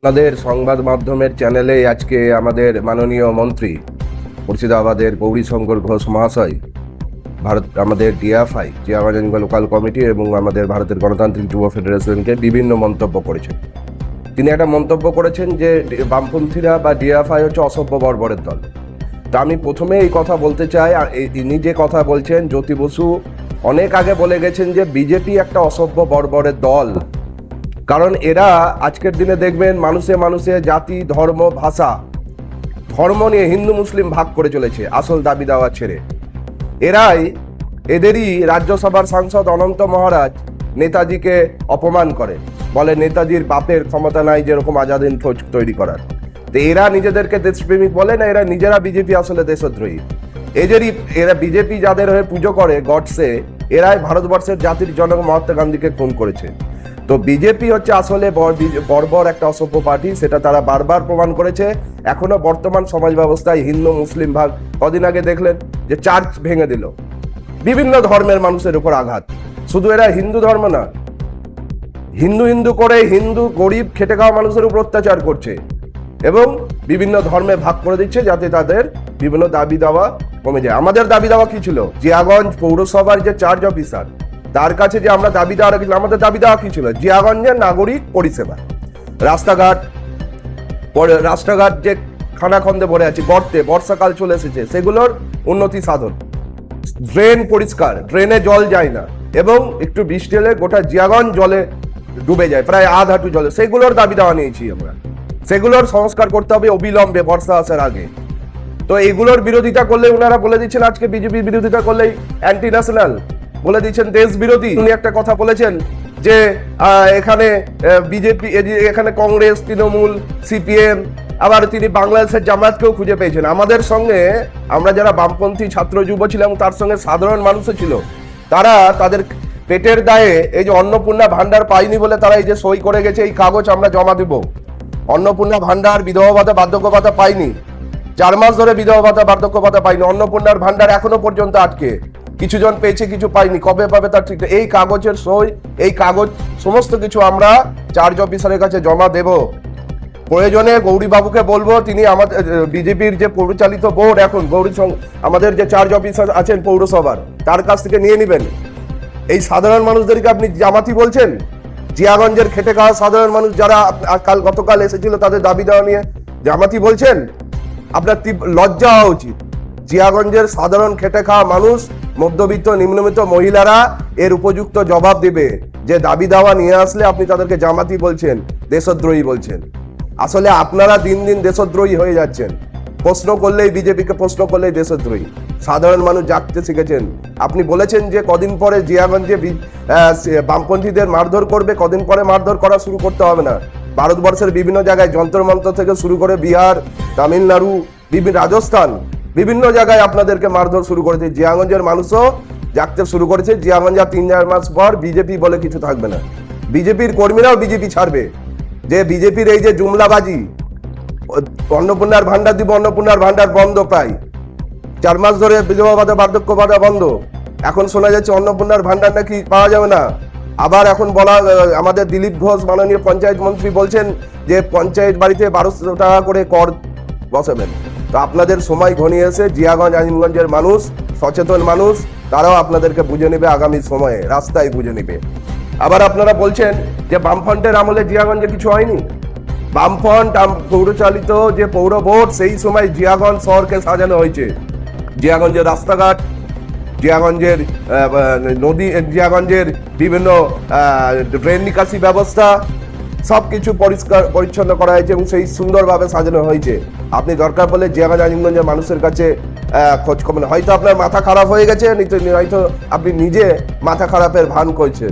আপনাদের সংবাদ মাধ্যমের চ্যানেলে আজকে আমাদের মাননীয় মন্ত্রী মুর্শিদাবাদের গৌরীশঙ্কর ঘোষ মহাশয় আমাদের ডিএফআই জিয়াগঞ্জ লোকাল কমিটি এবং আমাদের ভারতের গণতান্ত্রিক যুব ফেডারেশনকে বিভিন্ন মন্তব্য করেছেন। তিনি একটা মন্তব্য করেছেন যে বামপন্থীরা বা ডিএফআই হচ্ছে অসভ্য বর্বরের দল। তা আমি প্রথমে এই কথা বলতে চাই, ইনি যে কথা বলছেন জ্যোতি বসু অনেক আগে বলে গেছেন যে বিজেপি একটা অসভ্য বর্বরের দল। কারণ এরা আজকের দিনে দেখবেন মানুষে মানুষে জাতি ধর্ম ভাষা ধর্ম নিয়ে হিন্দু মুসলিম ভাগ করে চলেছে আসল দাবি দাওয়া ছেড়ে। এদেরই রাজ্যসভার সাংসদ অনন্ত মহারাজ নেতাজিকে অপমান করে, বলে নেতাজির বাপের ক্ষমতা নাই যেরকম আজাদ হিন্দ ফৌজ তৈরি করার। তো এরা নিজেদেরকে দেশপ্রেমিক বলে না, এরা নিজেরা বিজেপি আসলে দেশদ্রোহী। এরা বিজেপি যাদের হয়ে পুজো করে গডসে, এরাই ভারতবর্ষের জাতির জনক মহাত্মা গান্ধীকে খুন করেছে। তো বিজেপি হচ্ছে আসলে বর্বর একটা অসভ্য পার্টি, সেটা তারা বারবার প্রমাণ করেছে। এখনো বর্তমান সমাজ ব্যবস্থায় হিন্দু মুসলিম ভাগ, কদিন আগে দেখলেন যে চার্চ ভেঙে দিল, বিভিন্ন ধর্মের মানুষের উপর আঘাত। শুধু এরা হিন্দু ধর্ম না, হিন্দু করে হিন্দু গরিব খেটে খাওয়া মানুষের উপর অত্যাচার করছে এবং বিভিন্ন ধর্মে ভাগ করে দিচ্ছে যাতে তাদের বিভিন্ন দাবি দাওয়া কমে যায়। আমাদের দাবি দাওয়া কি ছিল? জিয়াগঞ্জ পৌরসভার যে চার্জ অফিসার, তার কাছে যে আমরা দাবি দেওয়া রেখেছিলাম, আমাদের দাবি দেওয়া কি ছিল? জিয়াগঞ্জের নাগরিক পরিষেবা, রাস্তাঘাট যে খানাখন্দে ভরে আছে, বর্ষাকাল চলে এসেছে, সেগুলোর উন্নতি সাধন, ড্রেন পরিষ্কার, ড্রেনে জল যায় না এবং একটু বৃষ্টি হলে গোটা জিয়াগঞ্জ জলে ডুবে যায়, প্রায় আধ হাঁটু জলে। সেগুলোর দাবি দেওয়া নিয়েছি আমরা। সেগুলোর সংস্কার করতে হবে অবিলম্বে, বর্ষা আসার আগে। তো এগুলোর বিরোধিতা করলে ওনারা বলে দিচ্ছেন আজকে বিজেপির বিরোধিতা করলেই অ্যান্টি ন্যাশনাল, বলে দিচ্ছেন দেশ বিরোধী। উনি একটা কথা বলেছেন যে এখানে বিজেপি, এখানে কংগ্রেস, তৃণমূল, সিপিএম, আবার তিনি বাংলাদেশের জামায়াতকেও খুঁজে পেয়েছেন। আমাদের সঙ্গে আমরা যারা বামপন্থী ছাত্র যুব ছিলাম, তার সঙ্গে সাধারণ মানুষও ছিল, তারা তাদের পেটের দায়ে এই যে অন্নপূর্ণা ভান্ডার পাইনি বলে তারা এই যে সই করে গেছে, এই কাগজ আমরা জমা দেব। অন্নপূর্ণা ভান্ডার, বিধবা ভাতা, বার্ধক্য ভাতা পাইনি, 4 মাস ধরে বিধবা ভাতা, বার্ধক্য ভাতা পাইনি। অন্নপূর্ণার ভান্ডার এখনো পর্যন্ত আটকে, কিছু জন পেয়েছে, কিছু পাইনি, কবে পাবে তার ঠিক। এই কাগজের সই, এই কাগজ সমস্ত কিছু আমরা চার্জ অফিসারের কাছে জমা দেব। প্রয়োজনে গৌরীবাবুকে বলবো, তিনি আমাদের বিজেপির যে পরিচালিত বোর্ড, এখন আমাদের যে চার্জ অফিসার আছেন পৌরসভার, তার কাছ থেকে নিয়ে নেবেন। এই সাধারণ মানুষদেরকে আপনি জামাতি বলছেন? জিয়াগঞ্জের খেটে খাওয়া সাধারণ মানুষ যারা গতকাল এসেছিল তাদের দাবি দেওয়া নিয়ে জামাতি বলছেন? আপনার লজ্জা হওয়া উচিত। জিয়াগঞ্জের সাধারণ খেটে খাওয়া মানুষ, মধ্যবিত্ত নিম্নবিত্ত মহিলারা এর উপযুক্ত জবাব দেবে যে দাবি দাওয়া নিয়ে আসলে আপনি তাদেরকে জামাতি বলছেন, দেশদ্রোহী বলছেন। আসলে আপনারা দিন দিন দেশদ্রোহী হয়ে যাচ্ছেন। প্রশ্ন করলেই বিজেপিকে প্রশ্ন করলেই দেশদ্রোহী। সাধারণ মানুষ জাগতে শিখেছেন। আপনি বলেছেন যে কদিন পরে জিয়াগঞ্জে বামপন্থীদের মারধর করবে, কদিন পরে মারধর করা শুরু করতে হবে না। ভারতবর্ষের বিভিন্ন জায়গায় যন্ত্র মন্ত্র থেকে শুরু করে বিহার, তামিলনাড়ু, রাজস্থান, বিভিন্ন জায়গায় আপনাদেরকে মারধর শুরু করেছে। জিয়াগঞ্জের মানুষও জাগতে শুরু করেছে। জিয়াগঞ্জ 3-4 মাস পর বিজেপি বলে কিছু থাকবে না। বিজেপির কর্মীরাও বিজেপি ছাড়বে। যে বিজেপির এই যে জুমলাবাজি, অন্নপূর্ণার ভান্ডার দিব, অন্নপূর্ণার ভান্ডার বন্ধ, প্রায় 4 মাস ধরে বিধবা ভাতা, বার্ধক্য ভাতা বন্ধ। এখন শোনা যাচ্ছে অন্নপূর্ণার ভান্ডার নাকি পাওয়া যাবে না। আবার এখন বলা, আমাদের দিলীপ ঘোষ মাননীয় পঞ্চায়েত মন্ত্রী বলছেন যে পঞ্চায়েত বাড়িতে 1200 টাকা করে কর বসাবেন। তো আপনাদের সময় ঘনিয়ে এসে জিয়াগঞ্জ, আজিমগঞ্জের মানুষ, সচেতন মানুষ, তারাও আপনাদেরকে বুঝে নেবে, আগামী সময়ে রাস্তায় বুঝে নেবে। আবার আপনারা বলছেন যে বামফ্রন্টের আমলে জিয়াগঞ্জে কিছু হয়নি। বামফ্রন্ট পৌরচালিত যে পৌর বোর্ড, সেই সময় জিয়াগঞ্জ শহরকে সাজানো হয়েছে। জিয়াগঞ্জের রাস্তাঘাট, জিয়াগঞ্জের নদী, জিয়াগঞ্জের বিভিন্ন ড্রেন নিকাশি ব্যবস্থা, সবকিছু পরিষ্কার পরিচ্ছন্ন করা হয়েছে এবং সেই সুন্দরভাবে সাজানো হয়েছে। আপনি দরকার পড়লে জিয়াগঞ্জ, আজিমগঞ্জের মানুষের কাছে খোঁজ খবর, হয়তো আপনার মাথা খারাপ হয়ে গেছে, হয়তো আপনি নিজে মাথা খারাপের ভান করছেন,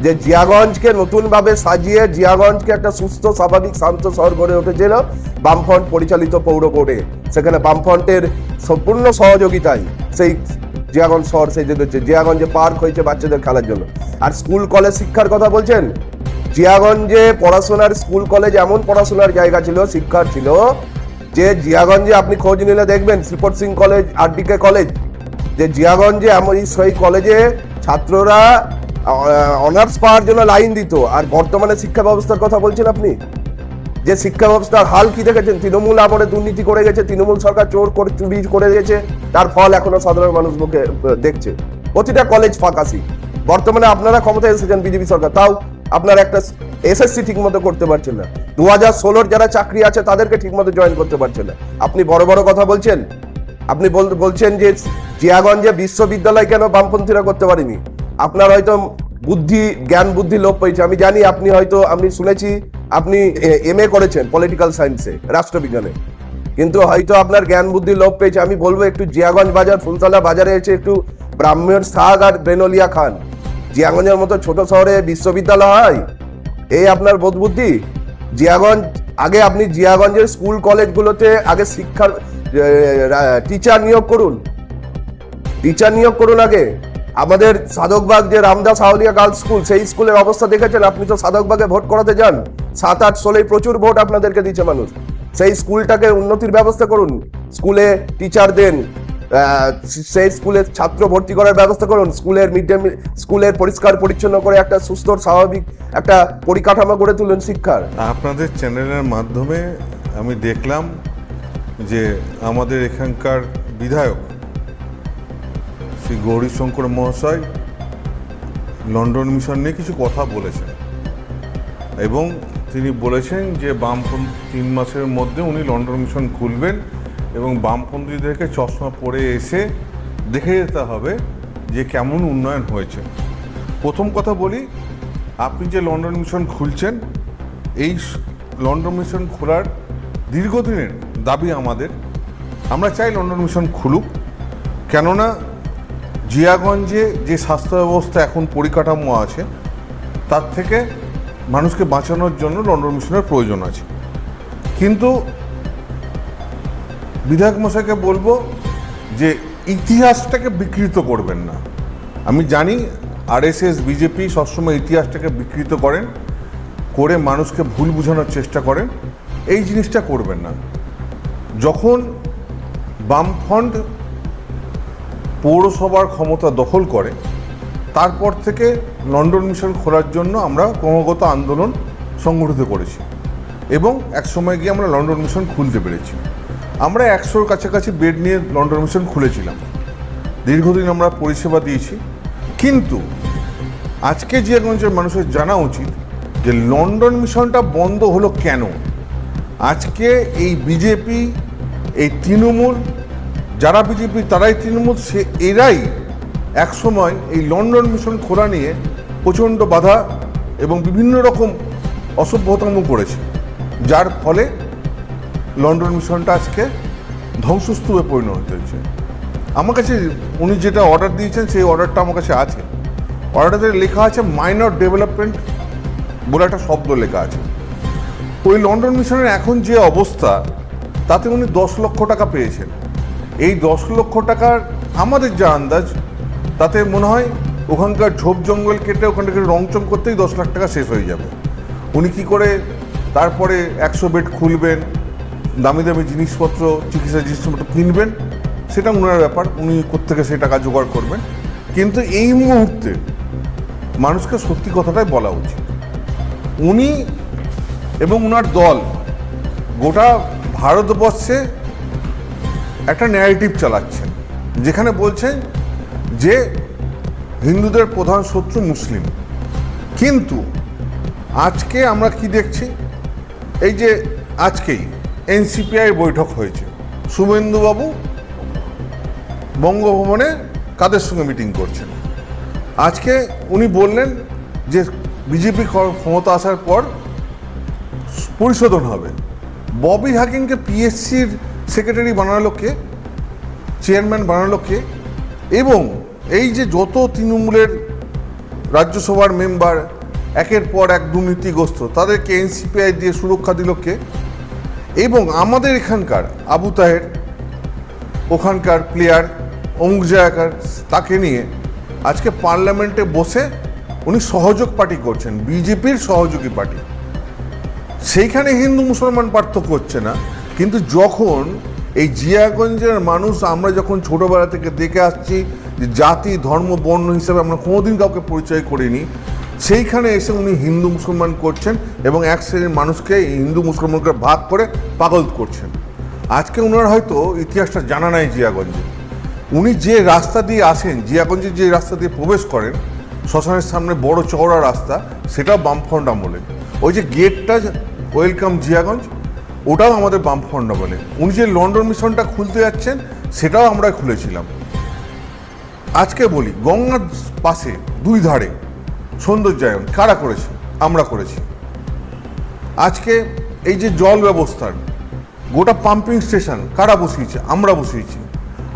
যে জিয়াগঞ্জকে নতুনভাবে সাজিয়ে জিয়াগঞ্জকে একটা সুস্থ, স্বাভাবিক, শান্ত শহর গড়ে উঠেছিল বামফ্রন্ট পরিচালিত পৌর বোর্ডে। সেখানে বামফ্রন্টের সম্পূর্ণ সহযোগিতায় সেই জিয়াগঞ্জ শহর সেজে দিচ্ছে। জিয়াগঞ্জে পার্ক হয়েছে বাচ্চাদের খেলার জন্য। আর স্কুল কলেজ শিক্ষার কথা বলছেন, জিয়াগঞ্জে পড়াশোনার স্কুল কলেজ এমন পড়াশোনার জায়গা ছিল, শিক্ষার ছিল, যে জিয়াগঞ্জে আপনি খোঁজ নিলে দেখবেন Sripada Singh college, RDK college, যে জিয়াগঞ্জে এমন সেই কলেজে ছাত্ররা অনার্স পাওয়ার জন্য লাইন দিত। আর বর্তমানে শিক্ষা ব্যবস্থার কথা বলছেন আপনি? যে শিক্ষা ব্যবস্থার হাল কি দেখেছেন? তৃণমূল আমলে দুর্নীতি করে গেছে, তৃণমূল সরকার চোর করে চুরি করে গেছে, তার ফল এখনো সাধারণ মানুষ মুখে দেখছে। প্রতিটা কলেজ ফাঁকাসি। বর্তমানে আপনারা ক্ষমতায় এসেছেন বিজেপি সরকার, তাও আপনারা একটা এসএসসি ঠিক মতো করতে পারছেন না। 2016 যারা চাকরি আছে তাদেরকে ঠিক মতো জয়েন করতে পারছেন না। আপনি বড় বড় কথা বলছেন। আপনি বলছেন যে জিয়াগঞ্জে বিশ্ববিদ্যালয় কেন বামপন্থীরা করতে পারেনি। আপনার হয়তো জ্ঞান বুদ্ধি লোপ পেয়েছে। আমি জানি আপনি হয়তো, আমি শুনেছি আপনি এমএ করেছেন পলিটিক্যাল সায়েন্সে, রাষ্ট্রবিজ্ঞানে, কিন্তু হয়তো আপনার জ্ঞান বুদ্ধি লোপ পেয়েছে। আমি বলবো একটু জিয়াগঞ্জ বাজার, ফুলতলা বাজারে এসে একটু ব্রাহ্মণ শাক আর বেনলিয়া খান। জিয়াগঞ্জের মতো ছোট শহরে বিশ্ববিদ্যালয় হয়? এই আপনার বোধ বুদ্ধি? জিয়াগঞ্জ, আগে আপনি জিয়াগঞ্জের স্কুল কলেজগুলোতে আগে শিক্ষার টিচার নিয়োগ করুন, আগে। আমাদের সাধকবাগ যে রামদাস আউলিয়া গার্লস স্কুল, সেই স্কুলের অবস্থা দেখেছেন? আপনি তো সাধকবাগে ভোট করাতে যান, 7-8 প্রচুর ভোট আপনাদেরকে দিচ্ছে মানুষ। সেই স্কুলটাকে উন্নতির ব্যবস্থা করুন, স্কুলে টিচার দেন, সেই স্কুলে ছাত্র ভর্তি করার ব্যবস্থা করুন, স্কুলের মিড ডে মিল, স্কুলের পরিষ্কার পরিচ্ছন্ন করে একটা সুস্থ স্বাভাবিক একটা পরিকাঠামো গড়ে তুলুন শিক্ষার। আপনাদের চ্যানেলের মাধ্যমে আমি দেখলাম যে আমাদের এখানকার বিধায়ক শ্রী গৌরীশঙ্কর মহাশয় লন্ডন মিশন নিয়ে কিছু কথা বলেছেন, এবং তিনি বলেছেন যে বামপন্থী 3 মাসের মধ্যে উনি লন্ডন মিশন খুলবেন এবং বামপন্থীদেরকে চশমা পরে এসে দেখে যেতে হবে যে কেমন উন্নয়ন হয়েছে। প্রথম কথা বলি, আপনি যে লন্ডন মিশন খুলছেন, এই লন্ডন মিশন খোলার দীর্ঘদিনের দাবি আমাদের। আমরা চাই লন্ডন মিশন খুলুক, কেননা জিয়াগঞ্জে যে স্বাস্থ্য ব্যবস্থা এখন পরিকাঠামো আছে, তার থেকে মানুষকে বাঁচানোর জন্য লন্ডন মিশনের প্রয়োজন আছে। কিন্তু বিধায়ক মশাইকে বলবো যে ইতিহাসটাকে বিকৃত করবেন না। আমি জানি আরএসএস বিজেপি সবসময় ইতিহাসটাকে বিকৃত করেন, করে মানুষকে ভুল বোঝানোর চেষ্টা করেন। এই জিনিসটা করবেন না। যখন বামফ্রন্ট পৌরসভার ক্ষমতা দখল করে, তারপর থেকে লন্ডন মিশন খোলার জন্য আমরা ক্রমাগত আন্দোলন সংগঠিত করেছি এবং এক সময় গিয়ে আমরা লন্ডন মিশন খুলতে পেরেছি। আমরা 100-র কাছাকাছি বেড নিয়ে লন্ডন মিশন খুলেছিলাম, দীর্ঘদিন আমরা পরিষেবা দিয়েছি। কিন্তু আজকে জিয়াগঞ্জের মানুষের জানা উচিত যে লন্ডন মিশনটা বন্ধ হলো কেন। আজকে এই বিজেপি, এই তৃণমূল, যারা বিজেপি তারাই তৃণমূল, এরাই একসময় এই লন্ডন মিশন খোলা নিয়ে প্রচণ্ড বাধা এবং বিভিন্ন রকম অসভ্যতম করেছে, যার ফলে লন্ডন মিশনটা আজকে ধ্বংসস্তূপে পরিণত হয়েছে। আমার কাছে উনি যেটা অর্ডার দিয়েছেন সেই অর্ডারটা আমার কাছে আছে। অর্ডারটাতে লেখা আছে মাইনর ডেভেলপমেন্ট বলে একটা শব্দ লেখা আছে। ওই লন্ডন মিশনের এখন যে অবস্থা, তাতে উনি 10 লক্ষ টাকা পেয়েছেন। এই 10 লক্ষ টাকার আমাদের যা আন্দাজ, তাতে মনে হয় ওখানকার ঝোপ জঙ্গল কেটে ওখানটাকে রংচং করতেই 10 লাখ টাকা শেষ হয়ে যাবে। উনি কি করে তারপরে 100 বেড খুলবেন, দামি দামি জিনিসপত্র, চিকিৎসা জিনিসপত্র কিনবেন, সেটা ওনার ব্যাপার, উনি কোত্থেকে সেই টাকা জোগাড় করবেন। কিন্তু এই মুহূর্তে মানুষকে সত্যি কথাটাই বলা উচিত। উনি এবং ওনার দল গোটা ভারতবর্ষে একটা ন্যারেটিভ চালাচ্ছেন, যেখানে বলছেন যে হিন্দুদের প্রধান শত্রু মুসলিম। কিন্তু আজকে আমরা কি দেখছি, এই যে আজকেই এনসিপিআই বৈঠক হয়েছে, শুভেন্দুবাবু বঙ্গভবনে কাদের সঙ্গে মিটিং করছেন। আজকে উনি বললেন যে বিজেপি ক্ষমতা আসার পর পরিশোধন হবে। ববি হাকিমকে পিএসসির সেক্রেটারি বানালো কে, চেয়ারম্যান বানালো কে? এবং এই যে যত তৃণমূলের রাজ্যসভার মেম্বার একের পর এক দুর্নীতিগ্রস্ত, তাদেরকে এনসিপিআই দিয়ে সুরক্ষা দিল কে? এবং আমাদের এখানকার আবু তাহের, ওখানকার প্লেয়ার অমুক জায়গার, তাকে নিয়ে আজকে পার্লামেন্টে বসে উনি সহযোগ পার্টি করছেন, বিজেপির সহযোগী পার্টি। সেইখানে হিন্দু মুসলমান পার্থক্য হচ্ছে না। কিন্তু যখন এই জিয়াগঞ্জের মানুষ, আমরা যখন ছোটোবেলা থেকে দেখে আসছি যে জাতি ধর্ম বর্ণ হিসাবে আমরা কোনোদিন কাউকে পরিচয় করিনি, সেইখানে এসে উনি হিন্দু মুসলমান করছেন এবং এক শ্রেণীর মানুষকে এই হিন্দু মুসলমানকে ভাগ করে পাগল করছেন। আজকে ওনার হয়তো ইতিহাসটা জানা নাই জিয়াগঞ্জে। উনি যে রাস্তা দিয়ে আসেন, জিয়াগঞ্জে যে রাস্তা দিয়ে প্রবেশ করেন, শ্মশানের সামনে বড় চওড়া রাস্তা, সেটাও বামফ্রন্ট আমলে। ওই যে গেটটা ওয়েলকাম জিয়াগঞ্জ, ওটাও আমাদের বামফ্রন্ট আমলে। উনি যে লন্ডন মিশনটা খুলতে যাচ্ছেন, সেটাও আমরা খুলেছিলাম। আজকে বলি, গঙ্গার পাশে দুই ধারে সৌন্দর্যায়ন কারা করেছে? আমরা করেছি। আজকে এই যে জল ব্যবস্থার গোটা পাম্পিং স্টেশন কারা বসিয়েছে? আমরা বসিয়েছি।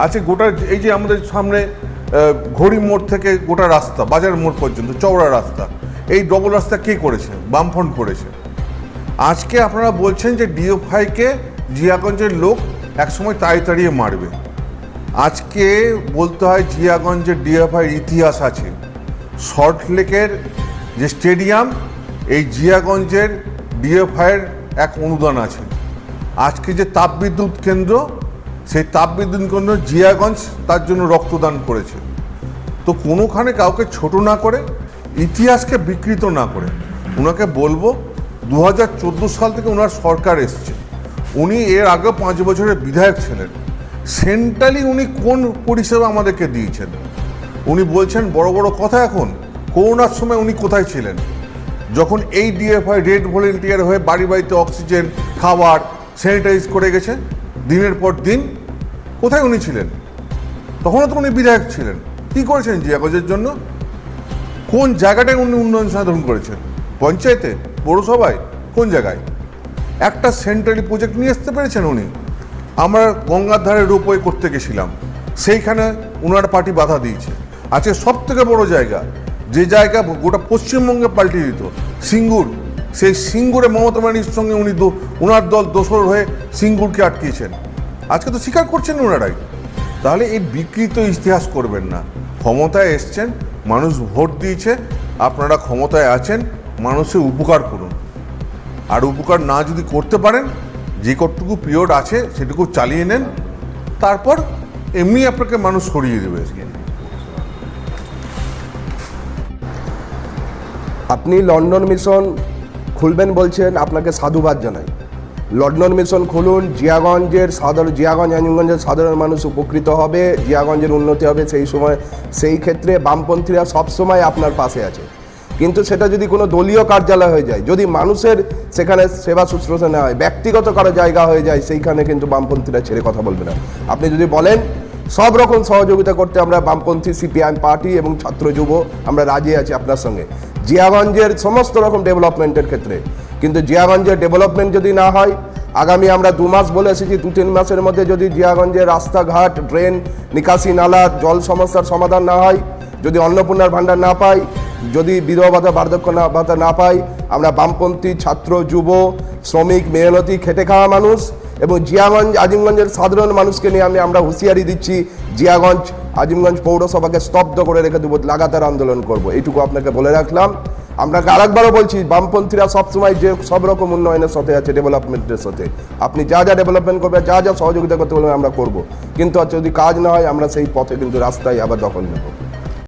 আজকে গোটা এই যে আমাদের সামনে ঘড়ি মোড় থেকে গোটা রাস্তা বাজার মোড় পর্যন্ত চওড়া রাস্তা, এই ডবল রাস্তা কে করেছে? বামফ্রন্ট করেছে। আজকে আপনারা বলছেন যে ডিএফআইকে জিয়াগঞ্জের লোক একসময় তাড়িয়ে মারবে। আজকে বলতে হয় জিয়াগঞ্জের ডিএফআইয়ের ইতিহাস আছে। সল্টলেকের যে স্টেডিয়াম, এই জিয়াগঞ্জের ডিএফআইয়ের এক অনুদান আছে। আজকে যে তাপবিদ্যুৎ কেন্দ্র, সেই তাপবিদ্যুৎ কেন্দ্র জিয়াগঞ্জ তার জন্য রক্তদান করেছে। তো কোনোখানে কাউকে ছোট না করে, ইতিহাসকে বিকৃত না করে, ওনাকে বলবো 2014 সাল থেকে ওনার সরকার এসছে। উনি এর আগে 5 বছরের বিধায়ক ছিলেন। সেন্ট্রালি উনি কোন পরিষেবা আমাদেরকে দিয়েছেন? উনি বলছেন বড় বড় কথা। এখন করোনার সময় উনি কোথায় ছিলেন? যখন এই ডিএফআই রেড ভলেন্টিয়ার হয়ে বাড়ি বাড়িতে অক্সিজেন, খাবার, স্যানিটাইজ করে গেছে দিনের পর দিন, কোথায় উনি ছিলেন? তখনও তো উনি বিধায়ক ছিলেন। কী করেছেন জিয়াগঞ্জের জন্য? কোন জায়গাটায় উনি উন্নয়ন সাধন করেছেন? পঞ্চায়েতে, পৌরসভায়, কোন জায়গায়? একটা সেন্ট্রালি প্রজেক্ট নিয়ে আসতে পেরেছেন উনি? আমরা গঙ্গার ধারে রোপওয়ে করতে গেছিলাম, সেইখানে ওনার পার্টি বাধা দিয়েছে। আজকে সব থেকে বড় জায়গা, যে জায়গা গোটা পশ্চিমবঙ্গে পাল্টে দিত, সিঙ্গুর, সেই সিঙ্গুরে মমতা ব্যানার্জির সঙ্গে উনি ওনার দল দোসর হয়ে সিঙ্গুরকে আটকিয়েছেন। আজকে তো স্বীকার করছেন ওনারাই। তাহলে এই বিকৃত ইতিহাস করবেন না। ক্ষমতায় এসছেন, মানুষ ভোট দিয়েছে, আপনারা ক্ষমতায় আছেন, মানুষের উপকার করুন। আর উপকার না যদি করতে পারেন, যে কতটুকু পিরিয়ড আছে সেটুকু চালিয়ে নেন, তারপর এমনি আপনাকে মানুষ সরিয়ে দেবে। আপনি লন্ডন মিশন খুলবেন বলছেন, আপনাকে সাধুবাদ জানাই। লন্ডন মিশন খুলুন, জিয়াগঞ্জ আজিমগঞ্জের সাধারণ মানুষ উপকৃত হবে, জিয়াগঞ্জের উন্নতি হবে। সেই ক্ষেত্রে বামপন্থীরা সবসময় আপনার পাশে আছে। কিন্তু সেটা যদি কোনো দলীয় কার্যালয় হয়ে যায়, যদি মানুষের সেখানে সেবা শুশ্রূষা না হয়, ব্যক্তিগত কারো জায়গা হয়ে যায়, সেইখানে কিন্তু বামপন্থীরা ছেড়ে কথা বলবে না। আপনি যদি বলেন সব রকম সহযোগিতা করতে, আমরা বামপন্থী সিপিআইএম পার্টি এবং ছাত্র যুব আমরা রাজি আছি আপনার সঙ্গে জিয়াগঞ্জের সমস্ত রকম ডেভেলপমেন্টের ক্ষেত্রে। কিন্তু জিয়াগঞ্জের ডেভেলপমেন্ট যদি না হয়, আগামী আমরা 2 মাস বলে এসেছি, 2-3 মাসের মধ্যে যদি জিয়াগঞ্জের রাস্তাঘাট, ড্রেন, নিকাশি নালা, জল সমস্যার সমাধান না হয়, যদি অন্নপূর্ণার ভাণ্ডার না পাই, যদি বিধবা ভাতা, বার্ধক্য ভাতা না পাই, আমরা বামপন্থী, ছাত্র, যুব, শ্রমিক, মেহনতি, খেটে খাওয়া মানুষ এবং জিয়াগঞ্জ আজিমগঞ্জের সাধারণ মানুষকে নিয়ে আমরা হুঁশিয়ারি দিচ্ছি, জিয়াগঞ্জ আজিমগঞ্জ পৌরসভাকে স্তব্ধ করে রেখে দেবো, লাগাতার আন্দোলন করব। এইটুকু আপনাকে বলে রাখলাম। আপনাকে আরেকবারও বলছি, বামপন্থীরা সবসময় যে সব রকম উন্নয়নের সাথে আছে, ডেভেলপমেন্টের সাথে। আপনি যা যা ডেভেলপমেন্ট করবেন, যা যা সহযোগিতা করতে বলবেন আমরা করব। কিন্তু যদি কাজ না হয়, আমরা সেই পথে কিন্তু রাস্তায় আবার দখল নেব।